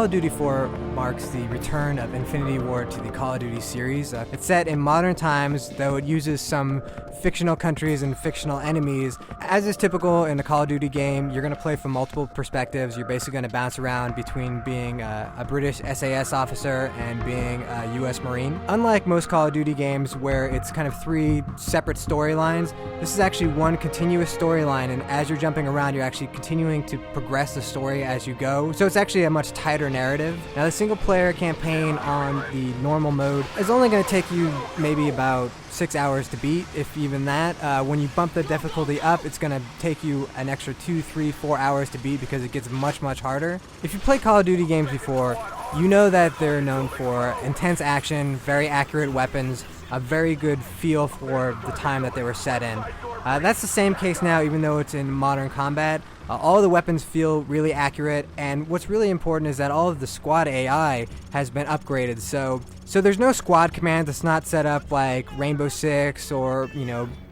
of Duty 4 marks the return of Infinity Ward to the Call of Duty series. It's set in modern times, though it uses some fictional countries and fictional enemies. As is typical in a Call of Duty game, you're going to play from multiple perspectives. You're basically going to bounce around between being a British SAS officer and being a US Marine. Unlike most Call of Duty games where it's kind of three separate storylines, this is actually one continuous storyline, and as you're jumping around, you're actually continuing to progress the story as you go. So it's actually a much tighter narrative. Now, the single-player campaign on the normal mode is only going to take you maybe about 6 hours to beat, if even that. When you bump the difficulty up, it's going to take you an extra 2, 3, 4 hours to beat because it gets much, much harder. If you played Call of Duty games before, you know that they're known for intense action, very accurate weapons, a very good feel for the time that they were set in. That's the same case now, even though it's in modern combat. All of the weapons feel really accurate, and what's really important is that all of the squad AI has been upgraded. So there's no squad command that's not set up like Rainbow Six or,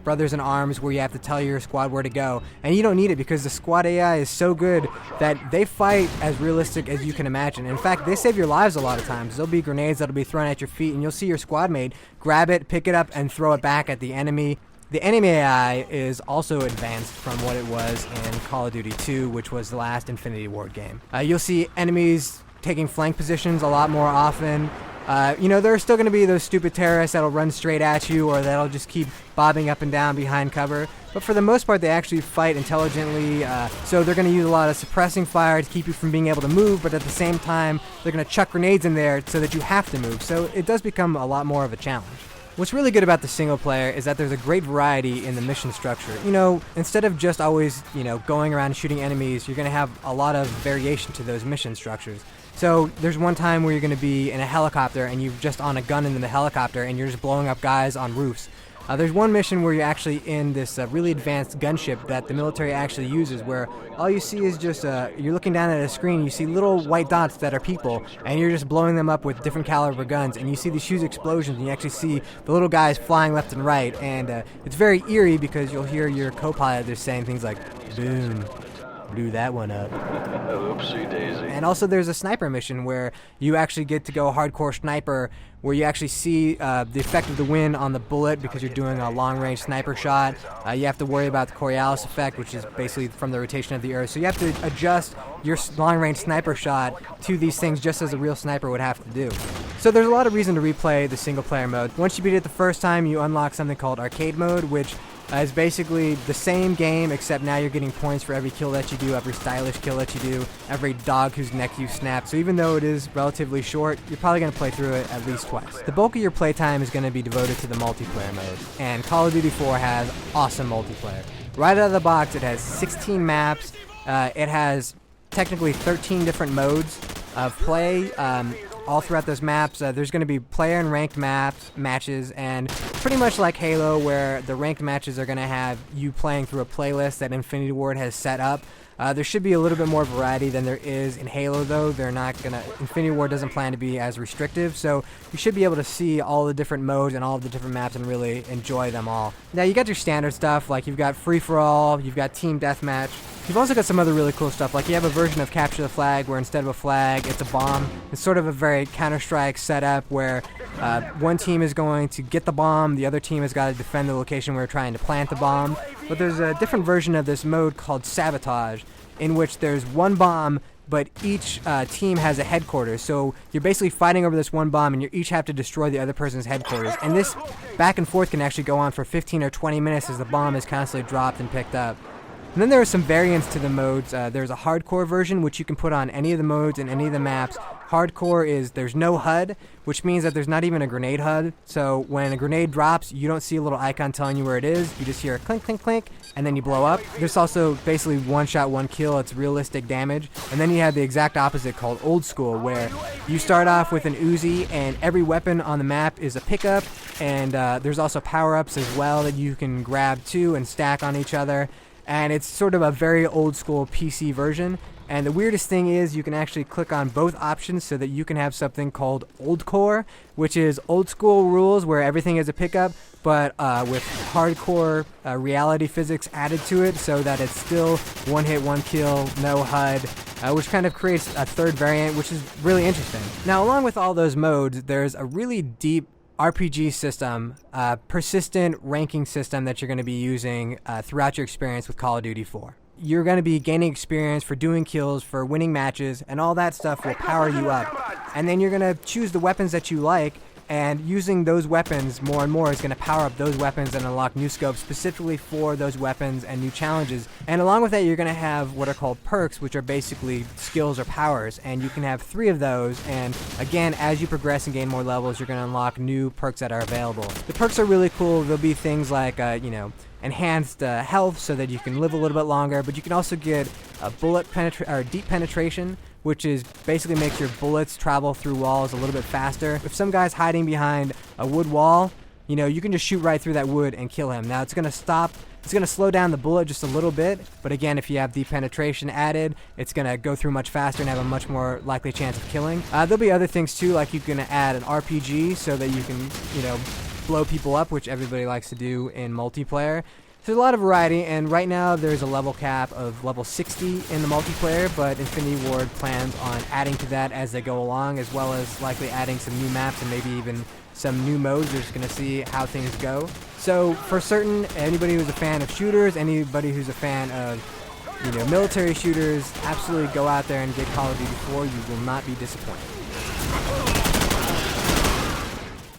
Brothers in Arms, where you have to tell your squad where to go. And you don't need it because the squad AI is so good that they fight as realistic as you can imagine. In fact, they save your lives a lot of times. There'll be grenades that'll be thrown at your feet, and you'll see your squad mate grab it, pick it up, and throw it back at the enemy. The enemy AI is also advanced from what it was in Call of Duty 2, which was the last Infinity Ward game. You'll see enemies taking flank positions a lot more often. There are still going to be those stupid terrorists that'll run straight at you or that'll just keep bobbing up and down behind cover. But for the most part, they actually fight intelligently. So they're going to use a lot of suppressing fire to keep you from being able to move, but at the same time, they're going to chuck grenades in there so that you have to move. So it does become a lot more of a challenge. What's really good about the single player is that there's a great variety in the mission structure. Instead of just always, going around shooting enemies, you're going to have a lot of variation to those mission structures. So there's one time where you're going to be in a helicopter and you're just on a gun in the helicopter and you're just blowing up guys on roofs. There's one mission where you're actually in this really advanced gunship that the military actually uses, where all you see is just, you're looking down at a screen, you see little white dots that are people, and you're just blowing them up with different caliber guns, and you see these huge explosions, and you actually see the little guys flying left and right, and it's very eerie because you'll hear your co-pilot just saying things like, boom, blew that one up. Oopsie daisy. And also there's a sniper mission where you actually get to go hardcore sniper, where you actually see the effect of the wind on the bullet because you're doing a long-range sniper shot. You have to worry about the Coriolis effect, which is basically from the rotation of the Earth. So you have to adjust your long-range sniper shot to these things just as a real sniper would have to do. So there's a lot of reason to replay the single-player mode. Once you beat it the first time, you unlock something called Arcade Mode, which is basically the same game, except now you're getting points for every kill that you do, every stylish kill that you do, every dog whose neck you snap. So even though it is relatively short, you're probably going to play through it at least twice. The bulk of your playtime is going to be devoted to the multiplayer mode, and Call of Duty 4 has awesome multiplayer. Right out of the box, it has 16 maps. It has technically 13 different modes of play. All throughout those maps, there's going to be player and ranked matches, and pretty much like Halo, where the ranked matches are going to have you playing through a playlist that Infinity Ward has set up. There should be a little bit more variety than there is in Halo, though. Infinity Ward doesn't plan to be as restrictive, so you should be able to see all the different modes and all of the different maps and really enjoy them all. Now, you got your standard stuff, like you've got free-for-all, you've got team deathmatch. You've also got some other really cool stuff, like you have a version of Capture the Flag where instead of a flag, it's a bomb. It's sort of a very Counter-Strike setup where one team is going to get the bomb, the other team has got to defend the location where we're trying to plant the bomb. But there's a different version of this mode called Sabotage, in which there's one bomb, but each team has a headquarters. So you're basically fighting over this one bomb, and you each have to destroy the other person's headquarters. And this back and forth can actually go on for 15 or 20 minutes as the bomb is constantly dropped and picked up. And then there are some variants to the modes. There's a hardcore version, which you can put on any of the modes and any of the maps. Hardcore is there's no HUD, which means that there's not even a grenade HUD. So when a grenade drops, you don't see a little icon telling you where it is. You just hear a clink, clink, clink, and then you blow up. There's also basically one shot, one kill. It's realistic damage. And then you have the exact opposite called Old School, where you start off with an Uzi, and every weapon on the map is a pickup. And there's also power-ups as well that you can grab too and stack on each other. And it's sort of a very old school PC version. And the weirdest thing is you can actually click on both options so that you can have something called Old Core, which is old school rules where everything is a pickup, but with hardcore reality physics added to it so that it's still one hit, one kill, no HUD, which kind of creates a third variant, which is really interesting. Now, along with all those modes, there's a really deep RPG system, persistent ranking system that you're going to be using throughout your experience with Call of Duty 4. You're going to be gaining experience for doing kills, for winning matches, and all that stuff will power you up. And then you're going to choose the weapons that you like, and using those weapons more and more is going to power up those weapons and unlock new scopes specifically for those weapons and new challenges. And along with that, you're going to have what are called perks, which are basically skills or powers, and you can have 3 of those. And again, as you progress and gain more levels, you're going to unlock new perks that are available. The perks are really cool. There'll be things like, enhanced health so that you can live a little bit longer, but you can also get a deep penetration, which is basically makes your bullets travel through walls a little bit faster. If some guy's hiding behind a wood wall, you can just shoot right through that wood and kill him. Now it's going to slow down the bullet just a little bit, but again, if you have deep penetration added, it's going to go through much faster and have a much more likely chance of killing. There'll be other things too, like you can add an RPG so that you can, blow people up, which everybody likes to do in multiplayer. There's a lot of variety, and right now there's a level cap of level 60 in the multiplayer, but Infinity Ward plans on adding to that as they go along, as well as likely adding some new maps and maybe even some new modes. We're just going to see how things go. So for certain, anybody who's a fan of shooters, anybody who's a fan of military shooters, absolutely go out there and get Call of Duty 4. You will not be disappointed.